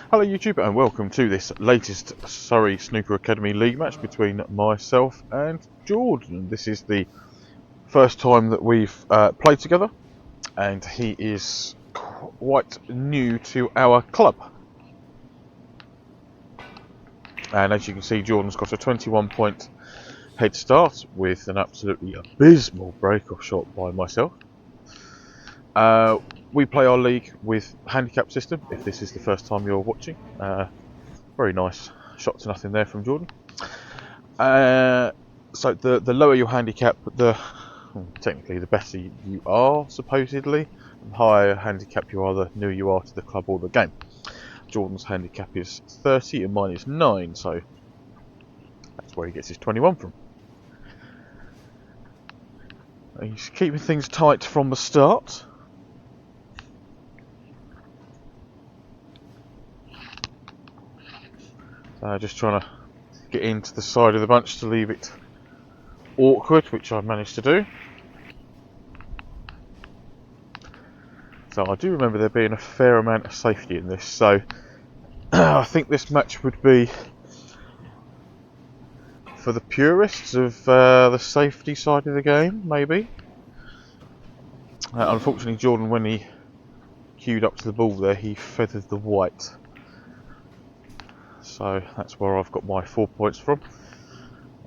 Hello YouTube and welcome to this latest Surrey Snooker Academy League match between myself and Jordan. This is the first time that we've played together and he is quite new to our club. And as you can see, Jordan's got a 21-point head start with an absolutely abysmal break-off shot by myself. We play our league with handicap system, if this is the first time you're watching. Very nice shot to nothing there from Jordan. So the lower your handicap, technically the better you are, supposedly. The higher handicap you are, the newer you are to the club or the game. Jordan's handicap is 30 and mine is 9, so that's where he gets his 21 from. He's keeping things tight from the start. Just trying to get into the side of the bunch to leave it awkward, which I managed to do. So I do remember there being a fair amount of safety in this, so I think this match would be for the purists of the safety side of the game, maybe. Unfortunately, Jordan, when he queued up to the ball there, he feathered the white. So that's where I've got my 4 points from,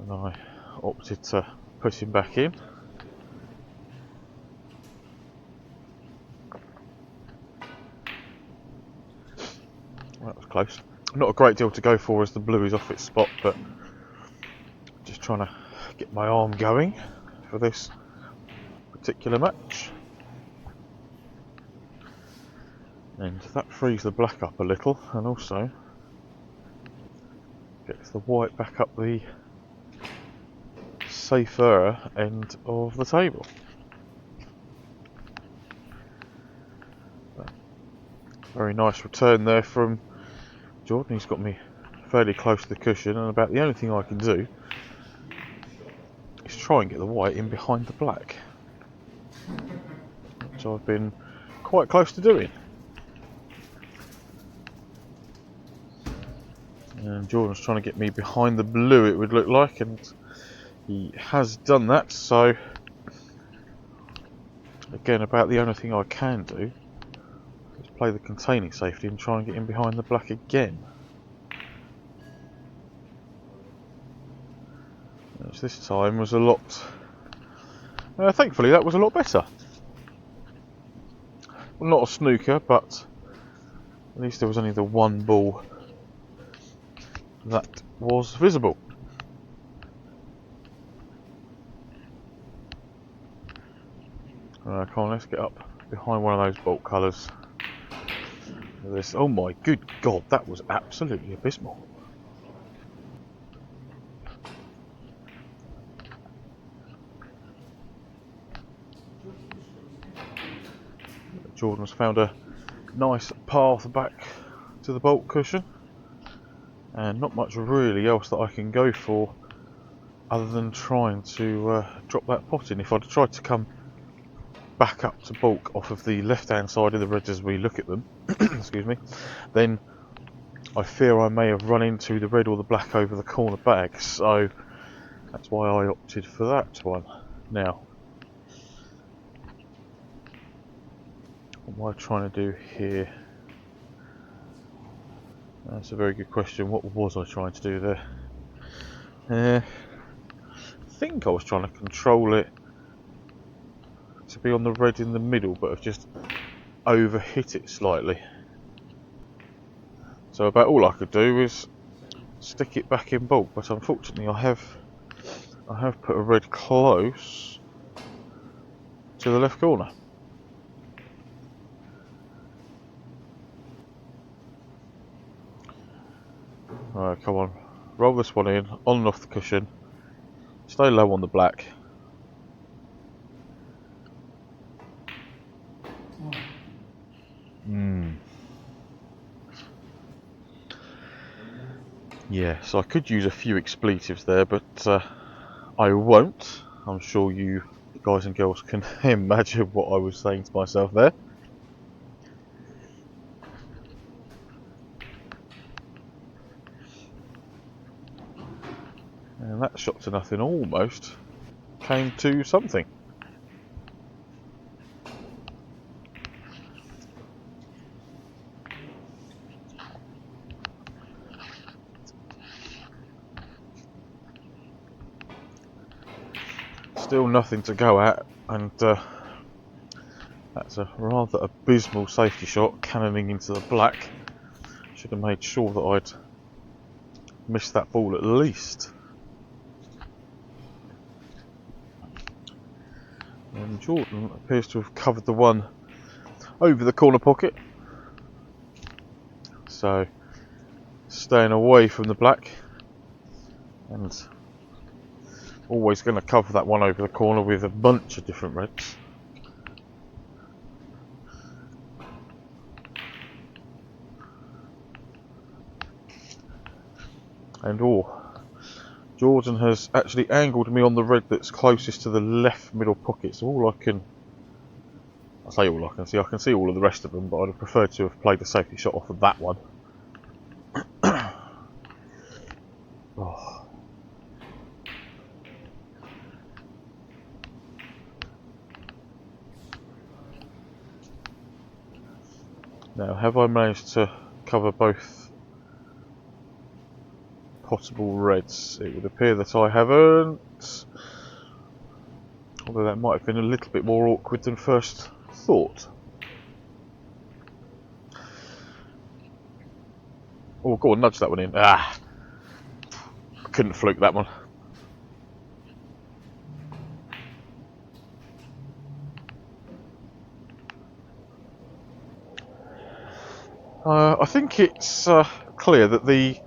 and I opted to put him back in. That was close. Not a great deal to go for as the blue is off its spot, but just trying to get my arm going for this particular match. And that frees the black up a little, and also gets the white back up the safer end of the table. Very nice return there from Jordan. He's got me fairly close to the cushion, and about the only thing I can do is try and get the white in behind the black, which I've been quite close to doing. And Jordan's trying to get me behind the blue, it would look like, and he has done that. So again, about the only thing I can do is play the containing safety and try and get in behind the black again. Which this time was a lot... thankfully that was a lot better. Well, not a snooker, but at least there was only the one ball that was visible. Come on, let's get up behind one of those bolt colours. This, oh my good god, that was absolutely abysmal. Jordan's found a nice path back to the bolt cushion, and not much really else that I can go for other than trying to drop that pot in. If I'd tried to come back up to bulk off of the left hand side of the reds as we look at them, excuse me, then I fear I may have run into the red or the black over the corner bag, so that's why I opted for that one. Now, what am I trying to do here? That's a very good question. What was I trying to do there? I think I was trying to control it to be on the red in the middle, but I've just overhit it slightly. So about all I could do is stick it back in bulk, but unfortunately I have put a red close to the left corner. Alright, come on, roll this one in, on and off the cushion, stay low on the black. Yeah, so I could use a few expletives there, but I won't. I'm sure you guys and girls can imagine what I was saying to myself there. And that shot to nothing almost came to something. Still nothing to go at, and that's a rather abysmal safety shot, cannoning into the black. Should have made sure that I'd missed that ball at least. And Jordan appears to have covered the one over the corner pocket, so staying away from the black, and always going to cover that one over the corner with a bunch of different reds. And Jordan has actually angled me on the red that's closest to the left middle pocket, so all I can see all of the rest of them, but I'd have preferred to have played the safety shot off of that one. Oh. Now, have I managed to cover both possible reds? It would appear that I haven't, although that might have been a little bit more awkward than first thought. Oh, go on, nudge that one in. Ah, couldn't fluke that one. I think it's clear that the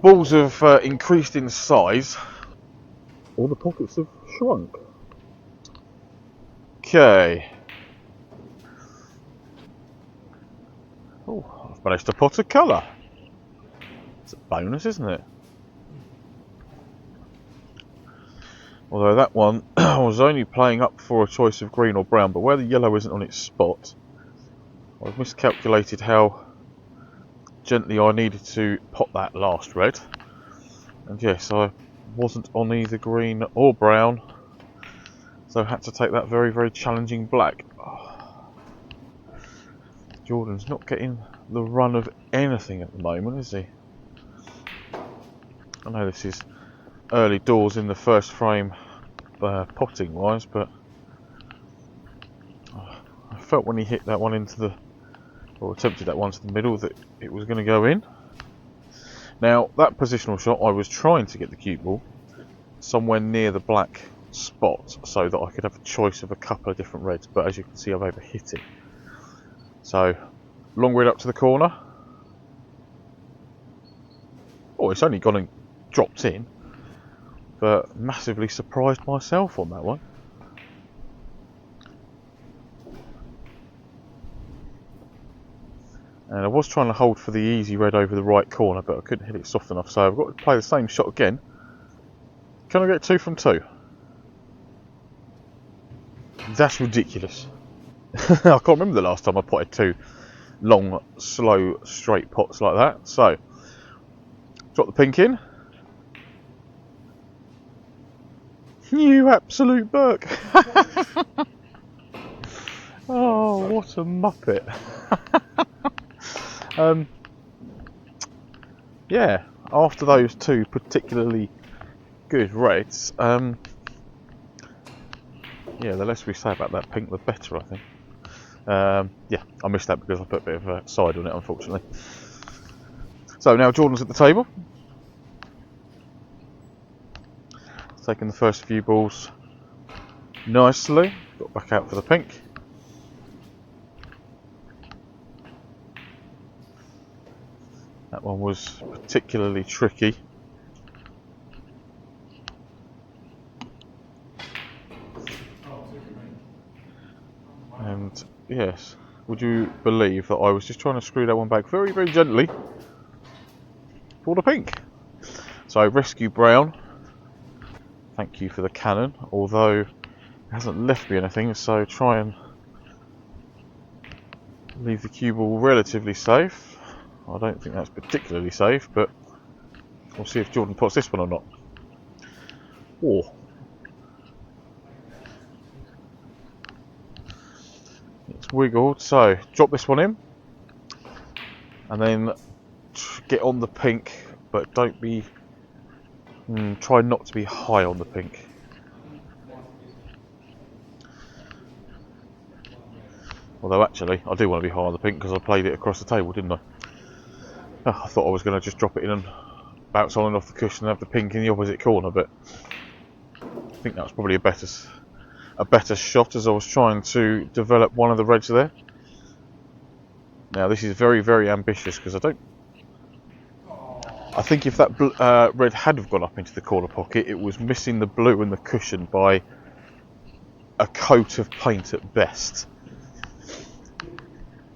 balls have increased in size, or the pockets have shrunk. Okay. Oh, I've managed to pot a colour. It's a bonus, isn't it? Although that one I was only playing up for a choice of green or brown, but where the yellow isn't on its spot, I've miscalculated how gently I needed to pot that last red. And yes, I wasn't on either green or brown, so I had to take that very, very challenging black. Oh. Jordan's not getting the run of anything at the moment, is he? I know this is early doors in the first frame potting wise, but I felt when he hit that one into the, or attempted that one to the middle, that it was going to go in. Now, that positional shot, I was trying to get the cue ball somewhere near the black spot so that I could have a choice of a couple of different reds, but as you can see, I've overhit it. So, long red up to the corner. Oh, it's only gone and dropped in, but massively surprised myself on that one. And I was trying to hold for the easy red over the right corner, but I couldn't hit it soft enough, so I've got to play the same shot again. Can I get 2 from 2? That's ridiculous. I can't remember the last time I potted 2 long, slow, straight pots like that. So, drop the pink in. You absolute Burke! Oh, what a muppet! Yeah, after those 2 particularly good reds, yeah, the less we say about that pink, the better, I think. Yeah, I missed that because I put a bit of a side on it, unfortunately. So now Jordan's at the table, taking the first few balls nicely. Got back out for the pink. That one was particularly tricky. And yes, would you believe that I was just trying to screw that one back very, very gently for the pink. So rescue brown. Thank you for the cannon, although it hasn't left me anything, so try and leave the cue ball relatively safe. I don't think that's particularly safe, but we'll see if Jordan pots this one or not. Oh, it's wiggled. So drop this one in, and then get on the pink, but don't be. Try not to be high on the pink. Although actually, I do want to be high on the pink because I played it across the table, didn't I? Oh, I thought I was going to just drop it in and bounce on and off the cushion and have the pink in the opposite corner, but I think that was probably a better shot, as I was trying to develop one of the reds there. Now this is very, very ambitious because I think if that red had have gone up into the corner pocket, it was missing the blue and the cushion by a coat of paint at best.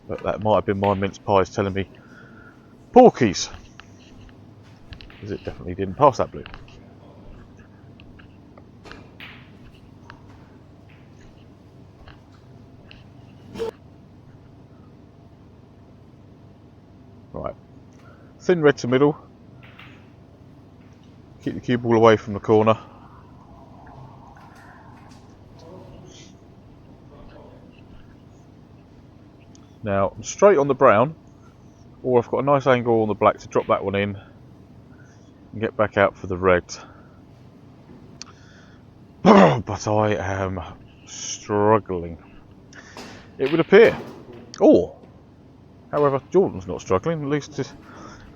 But that might have been my mince pies telling me porkies, because it definitely didn't pass that blue. Right, thin red to middle. Keep the cue ball away from the corner. Now I'm straight on the brown, or I've got a nice angle on the black to drop that one in and get back out for the red. But I am struggling, it would appear. Oh, however, Jordan's not struggling, at least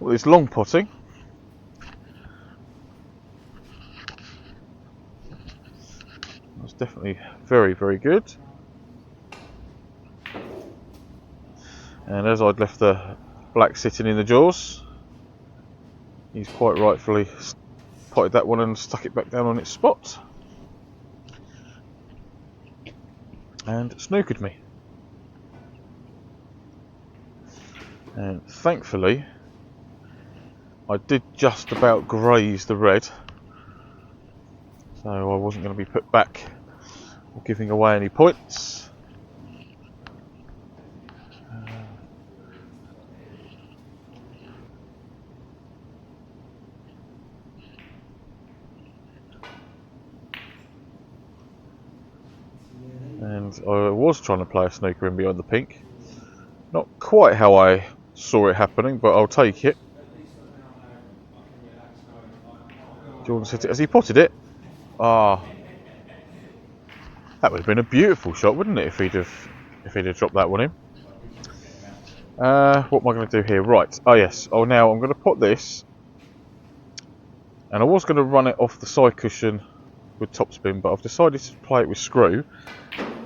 with his long potting. That's definitely very, very good. And as I'd left the black sitting in the jaws, he's quite rightfully potted that one and stuck it back down on its spot. And snookered me. And thankfully, I did just about graze the red, so I wasn't going to be put back or giving away any points. And I was trying to play a snooker in behind the pink. Not quite how I saw it happening, but I'll take it. Jordan's hit it. Has he potted it? Ah, that would have been a beautiful shot, wouldn't it, if he'd have dropped that one in. What am I going to do here? Right. Oh yes. Oh, now I'm going to pot this, and I was going to run it off the side cushion with topspin, but I've decided to play it with screw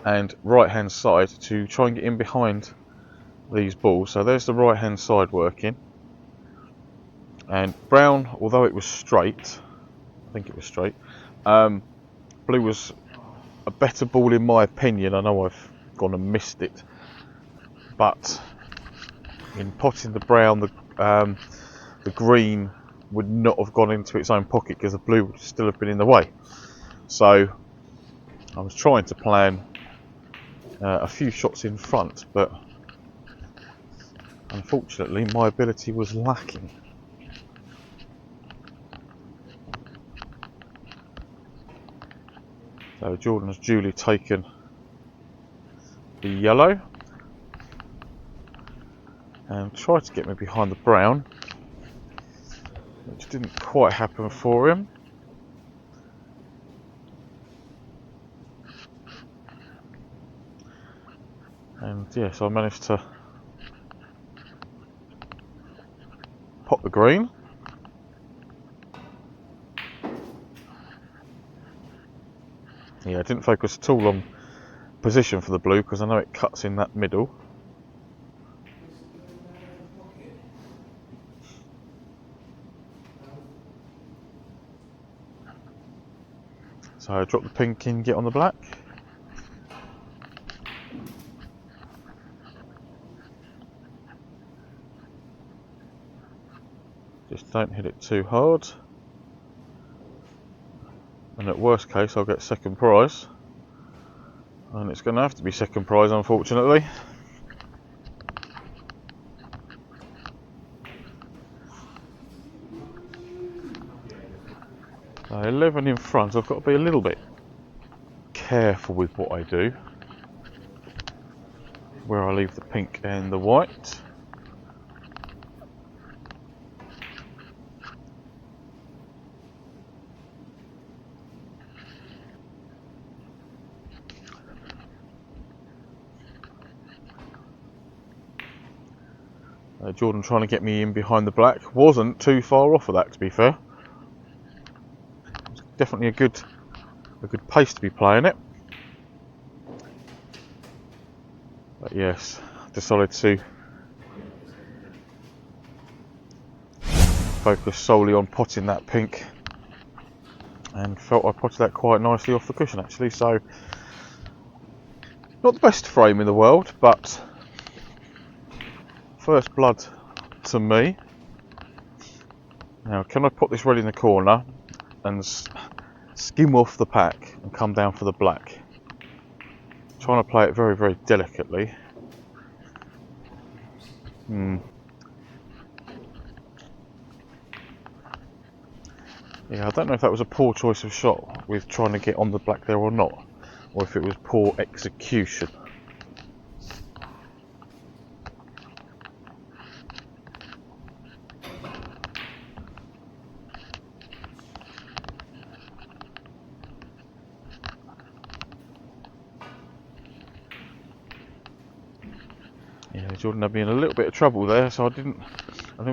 and right hand side to try and get in behind these balls. So there's the right hand side working, and brown, although it was straight, I think it was straight, blue was a better ball in my opinion. I know I've gone and missed it, but in potting the brown, the green would not have gone into its own pocket because the blue would still have been in the way. So I was trying to plan a few shots in front, but unfortunately my ability was lacking. So Jordan's duly taken the yellow and tried to get me behind the brown, which didn't quite happen for him. And yes, I managed to pop the green. Yeah, I didn't focus at all on position for the blue because I know it cuts in that middle. So I drop the pink in, get on the black. Just don't hit it too hard. And at worst case I'll get second prize. And it's going to have to be second prize, unfortunately. 11 in front. I've got to be a little bit careful with what I do, where I leave the pink and the white. Jordan trying to get me in behind the black. Wasn't too far off of that, to be fair. Definitely a good pace to be playing it. But yes, decided to focus solely on potting that pink, and felt I potted that quite nicely off the cushion actually. So not the best frame in the world, but first blood to me. Now, can I put this red in the corner and skim off the pack and come down for the black? Trying to play it very, very delicately. Yeah, I don't know if that was a poor choice of shot with trying to get on the black there or not, or if it was poor execution. Yeah, Jordan had me in a little bit of trouble there, so I didn't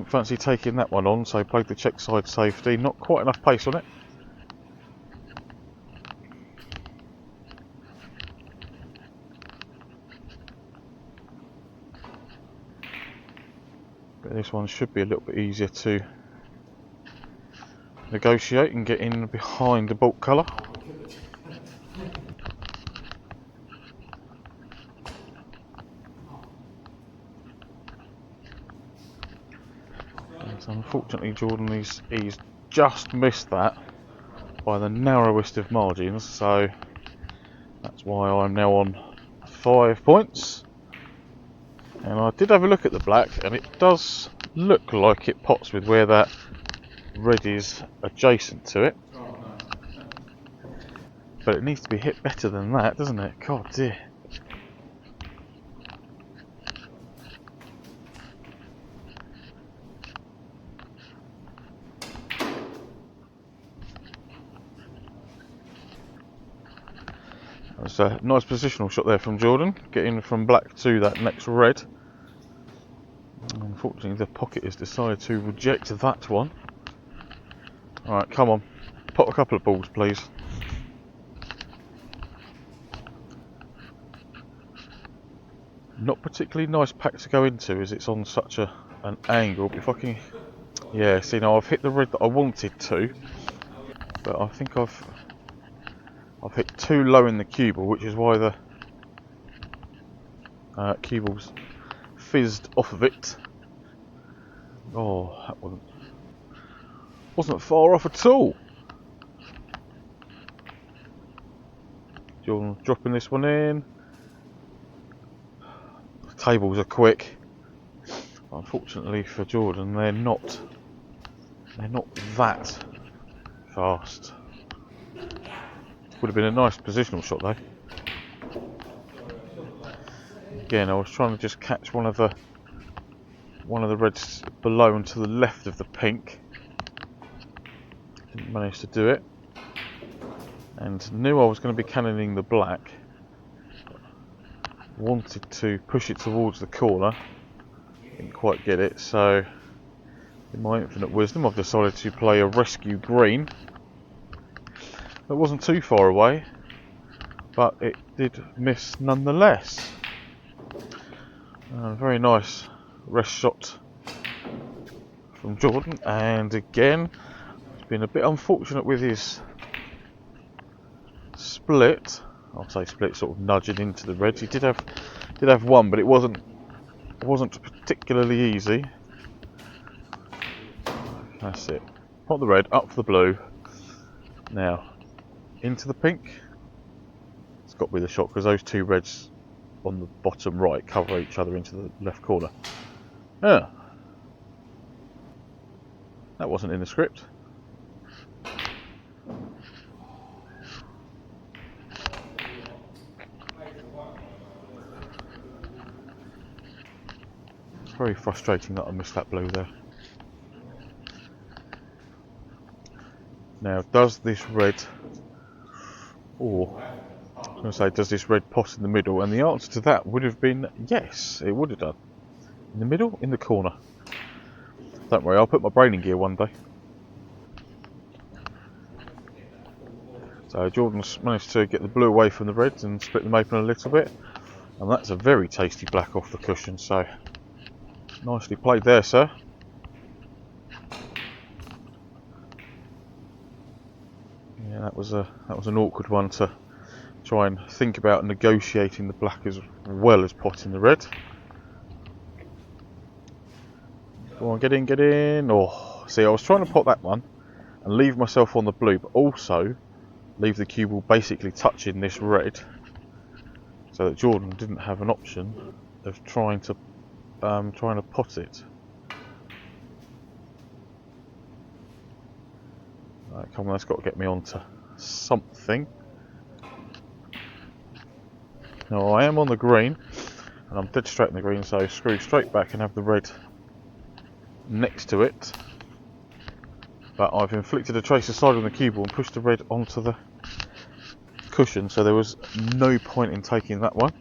fancy taking that one on, so played the check side safety. Not quite enough pace on it. But this one should be a little bit easier to negotiate and get in behind the bulk colour. So unfortunately, Jordan, he's just missed that by the narrowest of margins, so that's why I'm now on 5 points. And I did have a look at the black, and it does look like it pots with where that red is adjacent to it. But it needs to be hit better than that, doesn't it? God dear. That's a nice positional shot there from Jordan, getting from black to that next red. Unfortunately, the pocket has decided to reject that one. Alright, come on. Pot a couple of balls, please. Not particularly nice pack to go into as it's on such an angle. But if I can... Yeah, see now I've hit the red that I wanted to. But I think I've hit too low in the cue ball, which is why the cue ball's fizzed off of it. Oh, that wasn't far off at all. Jordan dropping this one in. The tables are quick. Unfortunately for Jordan, they're not that fast. Would have been a nice positional shot though. Again, I was trying to just catch one of the reds below and to the left of the pink. Didn't manage to do it. And knew I was going to be cannoning the black. Wanted to push it towards the corner. Didn't quite get it, so in my infinite wisdom I've decided to play a rescue green. It wasn't too far away, but it did miss nonetheless. Very nice rest shot from Jordan, and again he's been a bit unfortunate with his split. I'll say split, sort of nudging into the reds. He did have one, but it wasn't particularly easy. That's it. Pot the red, up for the blue. Now into the pink. It's got to be the shot because those two reds on the bottom right cover each other into the left corner. Yeah, that wasn't in the script. It's very frustrating that I missed that blue there. Now, does this red, or I was going to say, does this red pot in the middle? And the answer to that would have been yes, it would have done. In the middle, in the corner. Don't worry, I'll put my brain in gear one day. So Jordan's managed to get the blue away from the reds and split them open a little bit. And that's a very tasty black off the cushion, so nicely played there, sir. Yeah, that was an awkward one to try and think about negotiating the black as well as potting the red. Go on, get in, get in. Oh, see, I was trying to pot that one and leave myself on the blue, but also leave the cue ball basically touching this red, so that Jordan didn't have an option of trying to pot it. Right, come on, that's got to get me onto something. Now I am on the green, and I'm dead straight in the green, so screw straight back and have the red next to it. But I've inflicted a trace aside on the cue ball and pushed the red onto the cushion, so there was no point in taking that one.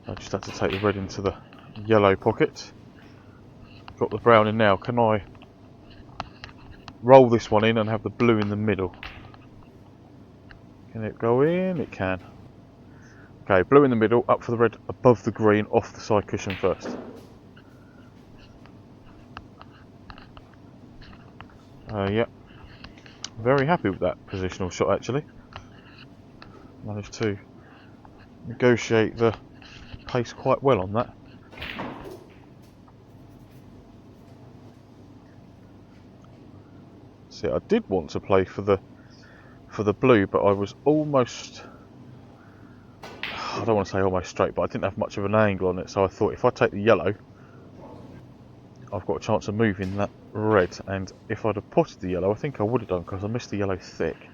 I just had to take the red into the yellow pocket. Got the brown in now. Can I roll this one in and have the blue in the middle? Can it go in? It can. Okay, blue in the middle, up for the red above the green, off the side cushion first. Yep. Very happy with that positional shot actually. Managed to negotiate the pace quite well on that. See, I did want to play for the blue, but I was almost, I don't want to say almost straight, but I didn't have much of an angle on it, so I thought if I take the yellow, I've got a chance of moving that red, and if I'd have potted the yellow, I think I would have done, because I missed the yellow thick,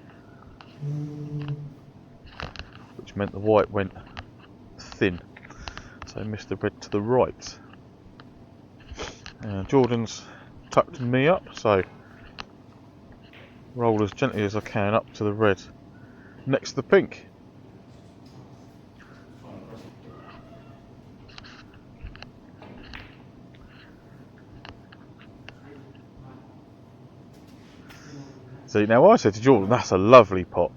which meant the white went thin, so I missed the red to the right. And Jordan's tucked me up, so roll as gently as I can up to the red next to the pink. See, now I said to Jordan, that's a lovely pot,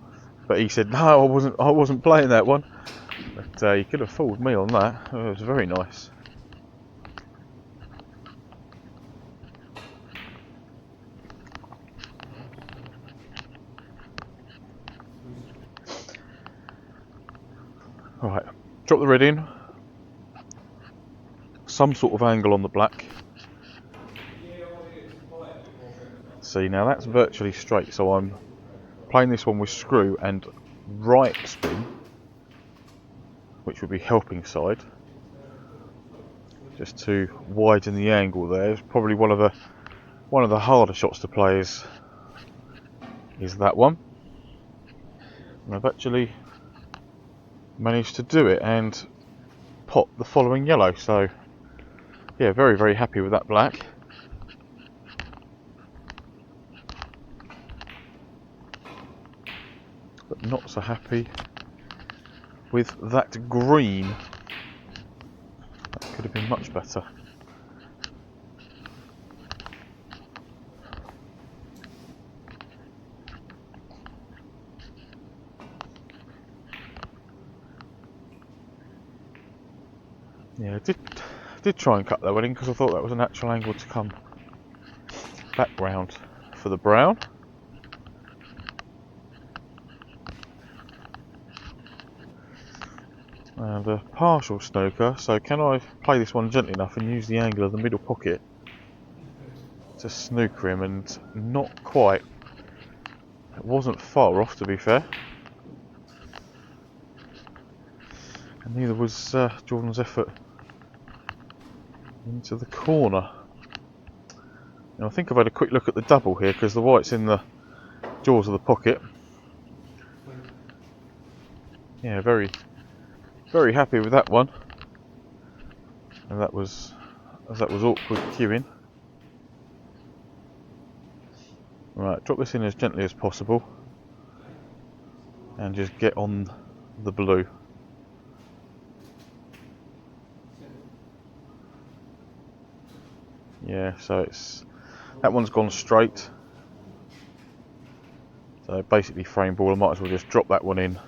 but he said no, I wasn't playing that one. But he could have fooled me on that. It was very nice. Right, drop the red in, some sort of angle on the black. See, now that's virtually straight, so I'm playing this one with screw and right spin, which would be helping side, just to widen the angle there. It's probably one of the harder shots to play is that one. And I've actually managed to do it and pot the following yellow, so yeah, very, very happy with that black. But not so happy with that green. That could have been much better. Yeah, I did try and cut that one in because I thought that was a natural angle to come back round for the brown. And a partial snooker, so can I play this one gently enough and use the angle of the middle pocket to snooker him? And not quite. It wasn't far off, to be fair. And neither was Jordan's effort into the corner. Now I think I've had a quick look at the double here because the white's in the jaws of the pocket. Yeah, very very happy with that one. And that was awkward queuing. Right, drop this in as gently as possible and just get on the blue. Yeah, so that one's gone straight. So basically frame ball, I might as well just drop that one in,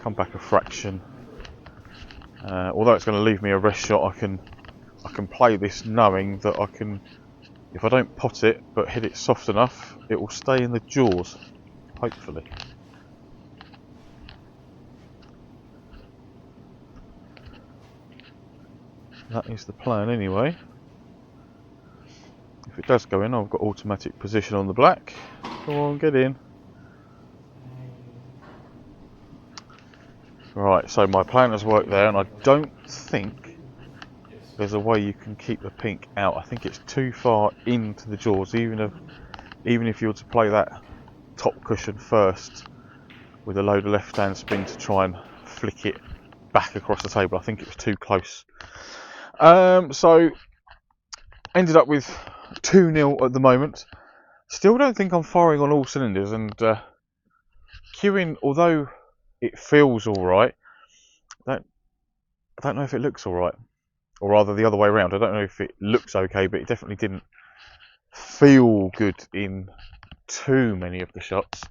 come back a fraction. Although it's going to leave me a rest shot, I can play this knowing that I can, if I don't pot it but hit it soft enough, it will stay in the jaws, hopefully. That is the plan anyway. If it does go in, I've got automatic position on the black. Come on, get in. Right, so my plan has worked there, and I don't think there's a way you can keep the pink out. I think it's too far into the jaws, even if you were to play that top cushion first with a load of left-hand spin to try and flick it back across the table. I think it was too close. So ended up with 2-0 at the moment. Still don't think I'm firing on all cylinders, and queuing, although it feels alright, I don't know if it looks alright. Or rather the other way around. I don't know if it looks okay, but it definitely didn't feel good in too many of the shots.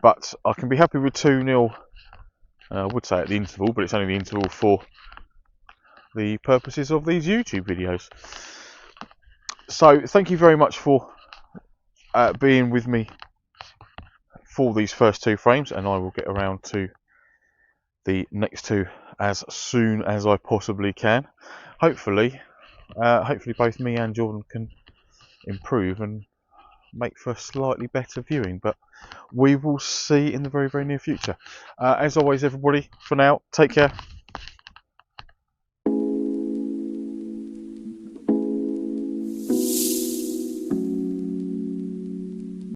But I can be happy with 2-0, I would say at the interval, but it's only the interval for the purposes of these YouTube videos. So thank you very much for being with me for these first 2 frames, and I will get around to the next 2 as soon as I possibly can. Hopefully both me and Jordan can improve and make for slightly better viewing, but we will see in the very, very near future. As always, everybody, for now, take care.